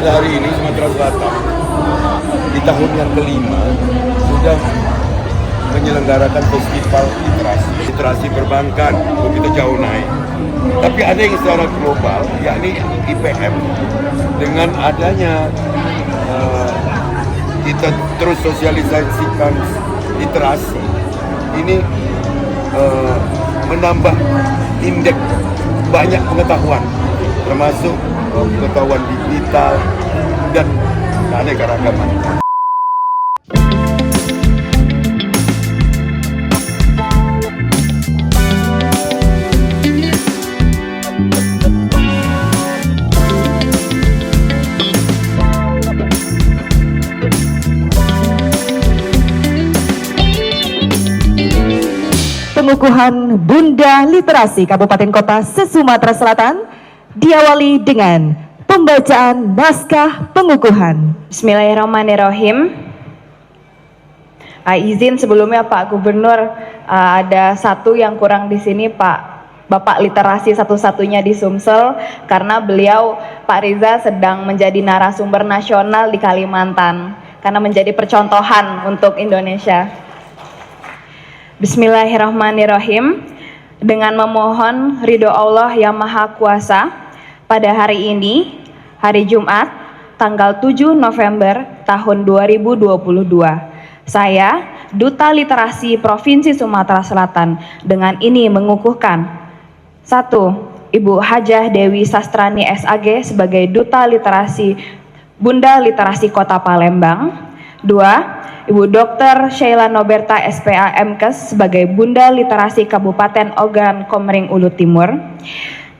pada hari ini Sumatera Selatan di tahun yang kelima sudah menyelenggarakan festival literasi perbankan. Kita jauh naik. Tapi ada yang secara global, yakni IPM. Dengan adanya kita terus sosialisasikan literasi, ini menambah indeks banyak pengetahuan, termasuk pengetahuan digital dan keanekaragaman. Pengukuhan Bunda Literasi Kabupaten Kota se-Sumatera Selatan diawali dengan pembacaan naskah pengukuhan. Bismillahirrahmanirrahim. Izin sebelumnya Pak Gubernur, ada satu yang kurang di sini, Bapak literasi satu-satunya di Sumsel, karena beliau Pak Riza sedang menjadi narasumber nasional di Kalimantan, karena menjadi percontohan untuk Indonesia. Bismillahirrahmanirrahim. Dengan memohon ridho Allah yang Maha Kuasa, pada hari ini, hari Jumat, tanggal 7 November tahun 2022, saya, Duta Literasi Provinsi Sumatera Selatan, dengan ini mengukuhkan: 1. Ibu Hajah Dewi Sastrani SAG sebagai Duta Literasi Bunda Literasi Kota Palembang. 2. Ibu Dr. Sheila Noberta SPA MKes sebagai Bunda Literasi Kabupaten Ogan Komering Ulu Timur.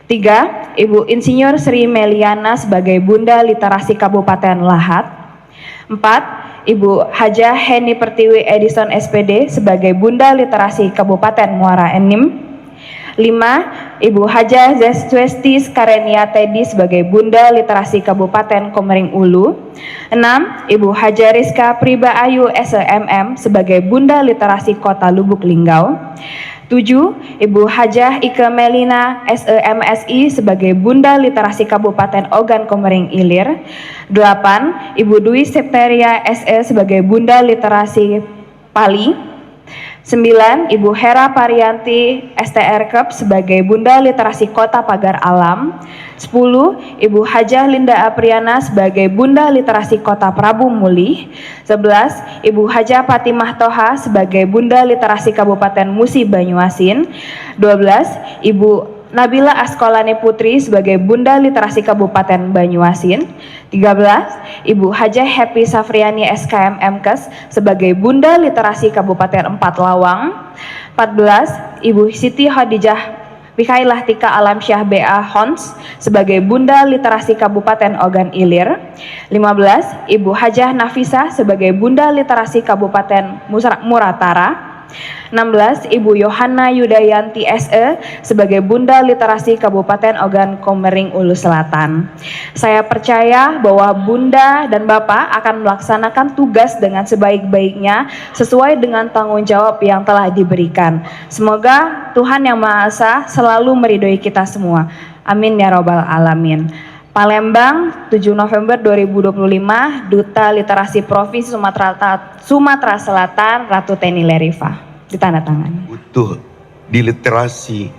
3. Ibu Insinyur Sri Meliana sebagai Bunda Literasi Kabupaten Lahat. 4. Ibu Hajah Heni Pertiwi Edison SPD sebagai Bunda Literasi Kabupaten Muara Enim. 5. Ibu Hajah Zestwesti Skarenia Tedi sebagai Bunda Literasi Kabupaten Komering Ulu. 6. Ibu Hajah Rizka Priba Ayu SEMM sebagai Bunda Literasi Kota Lubuk Linggau. 7. Ibu Hajah Ike Melina SEMSI sebagai Bunda Literasi Kabupaten Ogan Komering Ilir. 8. Ibu Dwi Septeria SE sebagai Bunda Literasi Pali. 9. Ibu Hera Parianti STR Kep sebagai Bunda Literasi Kota Pagar Alam. 10. Ibu Hajah Linda Apriana sebagai Bunda Literasi Kota Prabu Mulih. 11. Ibu Hajah Fatimah Toha sebagai Bunda Literasi Kabupaten Musi Banyuasin. 12. Ibu Nabila Askolani Putri sebagai Bunda Literasi Kabupaten Banyuasin. 13. Ibu Hajah Happy Safriani SKM MKes sebagai Bunda Literasi Kabupaten Empat Lawang. 14. Ibu Siti Khadijah Mikailah Tika Alam Syah BA Hons sebagai Bunda Literasi Kabupaten Ogan Ilir. 15. Ibu Hajah Nafisa sebagai Bunda Literasi Kabupaten Muratara. 16. Ibu Yohana Yudayanti SE sebagai Bunda Literasi Kabupaten Ogan Komering Ulu Selatan. Saya percaya bahwa Bunda dan Bapak akan melaksanakan tugas dengan sebaik-baiknya sesuai dengan tanggung jawab yang telah diberikan. Semoga Tuhan Yang Maha Esa selalu meridhoi kita semua. Amin ya robbal alamin. Palembang, 7 November 2025, Duta Literasi Provinsi Sumatera Selatan, Ratu Teni Leriva. Ditandatangani. Butuh di literasi.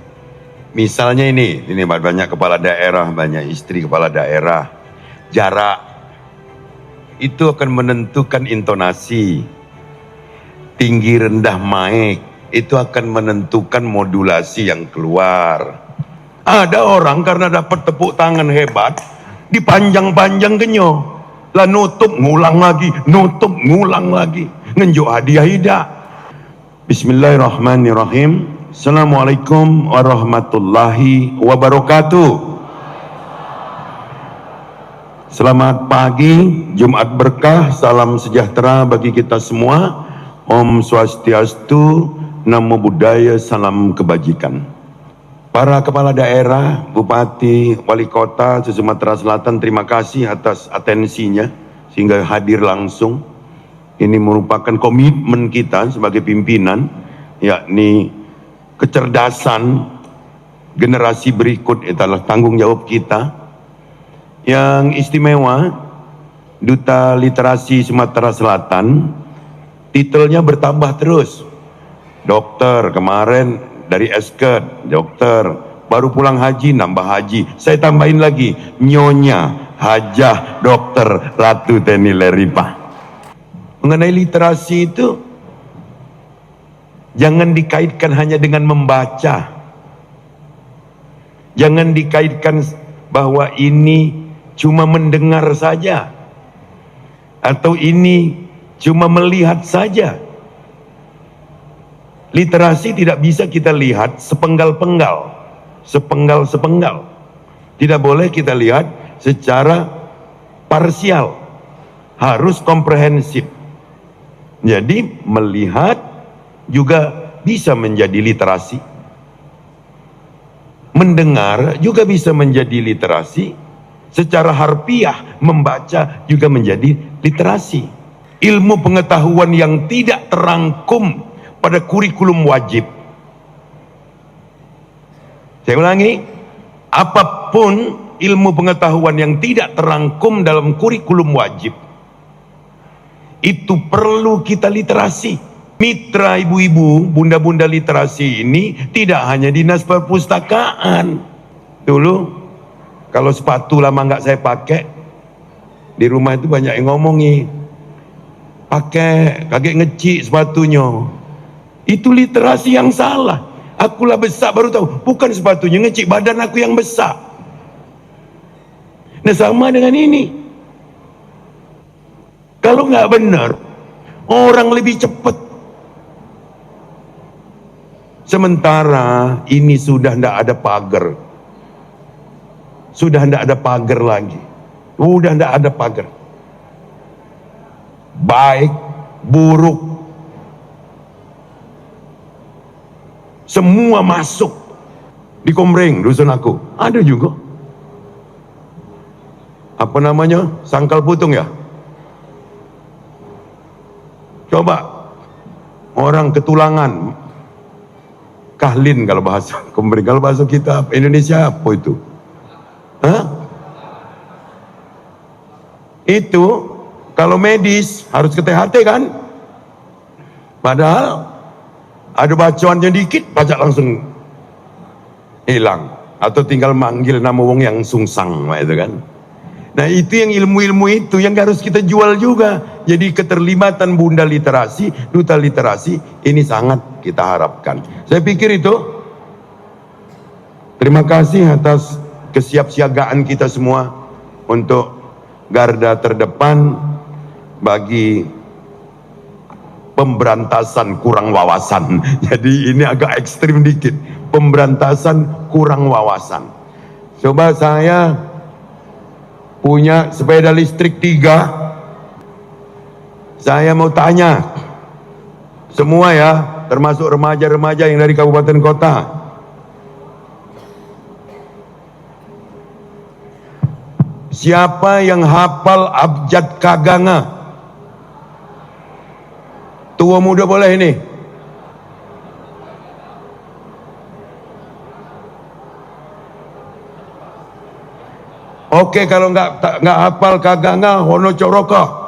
Misalnya ini banyak kepala daerah, banyak istri kepala daerah. Jarak itu akan menentukan intonasi. Tinggi rendah mic itu akan menentukan modulasi yang keluar. Ada orang karena dapat tepuk tangan hebat, dipanjang-panjang genyo. Lah nutup ngulang lagi, ngenjuk hadiah tidak. Bismillahirrahmanirrahim. Assalamualaikum warahmatullahi wabarakatuh. Selamat pagi, Jumat berkah, salam sejahtera bagi kita semua. Om Swastiastu, Namo Buddhaya, salam kebajikan. Para kepala daerah, bupati, wali kota Sumatera Selatan, terima kasih atas atensinya sehingga hadir langsung. Ini merupakan komitmen kita sebagai pimpinan, yakni kecerdasan generasi berikut adalah tanggung jawab kita. Yang istimewa, Duta Literasi Sumatera Selatan, titelnya bertambah terus. Dokter kemarin dari Esket, dokter, baru pulang haji nambah haji. Saya tambahin lagi, Nyonya Hajah Dokter Ratu Teni Leripah. Mengenai literasi itu, jangan dikaitkan hanya dengan membaca. Jangan dikaitkan bahwa ini cuma mendengar saja, atau ini cuma melihat saja. Literasi tidak bisa kita lihat sepenggal-penggal, sepenggal-sepenggal. Tidak boleh kita lihat secara parsial, harus komprehensif. Jadi melihat juga bisa menjadi literasi, mendengar juga bisa menjadi literasi, secara harfiah membaca juga menjadi literasi. Ilmu pengetahuan yang tidak terangkum pada kurikulum wajib. Saya ulangi, apapun ilmu pengetahuan yang tidak terangkum dalam kurikulum wajib, itu perlu kita literasi. Mitra ibu-ibu, bunda-bunda literasi ini tidak hanya dinas perpustakaan. Dulu kalau sepatu lama nggak saya pakai, di rumah itu banyak yang ngomongi, pakai kaget ngecik sepatunya. Itu literasi yang salah. Akulah besar baru tahu, bukan sepatunya ngecik, badan aku yang besar. Nah sama dengan ini. Kalau nggak benar, orang lebih cepat. Sementara ini sudah tidak ada pagar. Sudah tidak ada pagar lagi. Sudah tidak ada pagar. Baik, buruk, semua masuk. Di Komering, dusun aku, ada juga. Apa namanya? Sangkal putung ya? Coba orang ketulangan, kahlin kalau bahasa Komering, kalau bahasa kita Indonesia apa itu? Hah? Itu kalau medis harus ke THT kan? Padahal ada bacoannya dikit, pajak langsung hilang, atau tinggal manggil nama wong yang sungsang, itu kan? Nah itu yang ilmu-ilmu itu yang harus kita jual juga. Jadi keterlibatan bunda literasi, duta literasi ini sangat kita harapkan. Saya pikir itu. Terima kasih atas kesiapsiagaan kita semua untuk garda terdepan bagi pemberantasan kurang wawasan. Jadi ini agak ekstrim dikit, pemberantasan kurang wawasan. Coba saya punya sepeda listrik 3. Saya mau tanya semua ya, termasuk remaja-remaja yang dari kabupaten kota. Siapa yang hafal abjad kaganga? Tua muda boleh ini. Oke, kalau nggak hafal kaganga, hono coroko.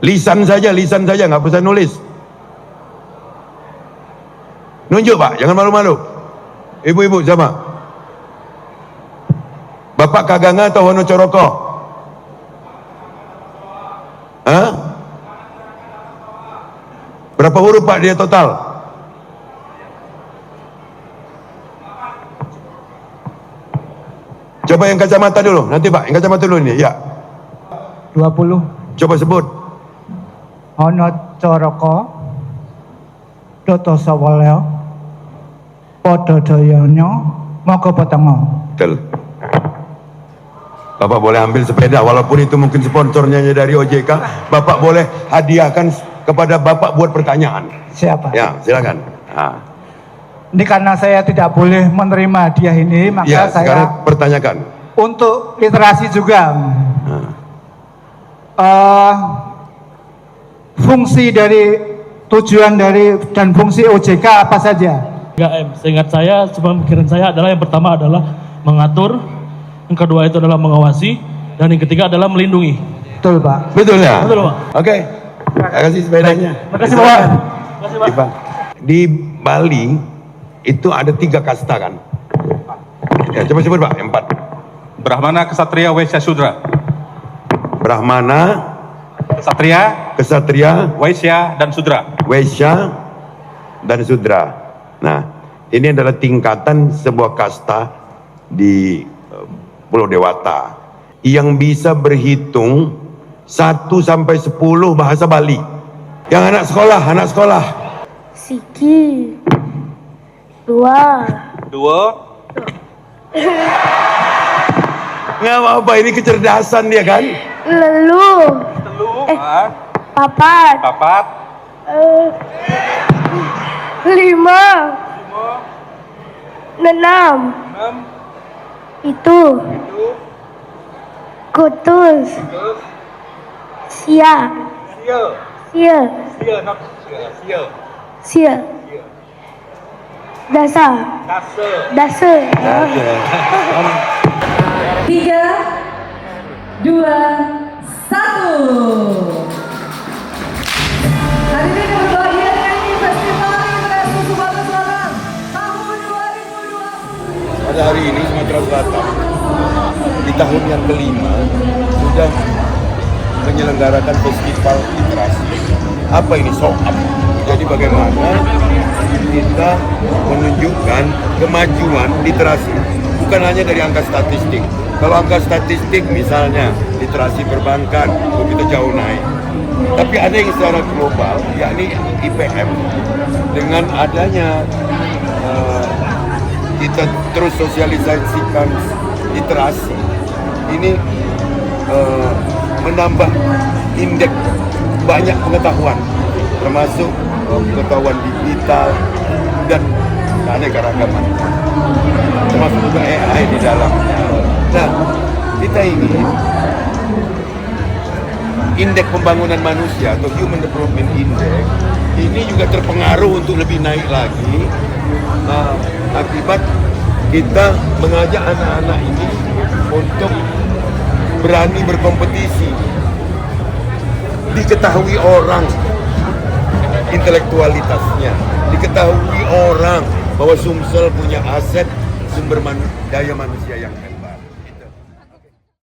Lisan saja, nggak usah nulis. Nunjuk Pak, jangan malu-malu. Ibu-ibu sama. Bapak kaganga atau hono coroko? Hah? Berapa huruf Pak dia total? Coba yang kacamata dulu, nanti Pak, yang kacamata dulu ini, ya. 20. Coba sebut. Ana caraka Data Sawalya Padha dayanya maka petengo. Betul. Bapak boleh ambil sepeda, walaupun itu mungkin sponsornya dari OJK. Bapak boleh hadiahkan kepada Bapak buat pertanyaan. Siapa? Ya, silakan. Nah. Ini karena saya tidak boleh menerima hadiah ini, maka Ya, saya sekarang pertanyakan. untuk literasi juga. Nah. Fungsi dari tujuan dari dan fungsi OJK apa saja? 3M, seingat saya, pemikiran saya adalah yang pertama adalah mengatur yang kedua itu adalah mengawasi, dan yang ketiga adalah melindungi. Betul Pak. Betul ya? Betul, Pak. Oke. Terima kasih sepedanya. Terima kasih, Bapak. Terima kasih, Pak. Iba. Di Bali itu ada 3 kasta kan? Ya, coba sebut Pak, yang 4. Brahmana, Ksatria, Waisya, Sudra. Brahmana, Ksatria, Kesatria, Waisya, dan Sudra. Waisya, dan Sudra. Nah, ini adalah tingkatan sebuah kasta di Pulau Dewata yang bisa berhitung 1 sampai 10 bahasa Bali. Yang anak sekolah. Siki. 2. Nggak apa-apa, ini kecerdasan dia kan? Lelu. Papat. 5. 6. Itu. Kutus. Sia. Dasa. 3, 2, 1. Hadirin yang berbahagia, ini Festival Literasi Sumatera Selatan tahun 2020. Pada hari ini Sumatera Selatan di tahun yang kelima sudah menyelenggarakan festival literasi. Apa ini SOAP? Jadi bagaimana kita menunjukkan kemajuan literasi bukan hanya dari angka statistik. Kalau angka statistik misalnya literasi perbankan itu kita jauh naik. Tapi ada yang secara global, yakni IPM. Dengan adanya kita terus sosialisasikan literasi, ini menambah indeks banyak pengetahuan, termasuk pengetahuan digital dan keanekaragaman, termasuk juga AI di dalamnya. Nah, kita ingin indeks pembangunan manusia atau Human Development Index ini juga terpengaruh untuk lebih naik lagi akibat kita mengajak anak-anak ini untuk berani berkompetisi, diketahui orang intelektualitasnya, diketahui orang bahwa Sumsel punya aset sumber daya manusia yang hebat.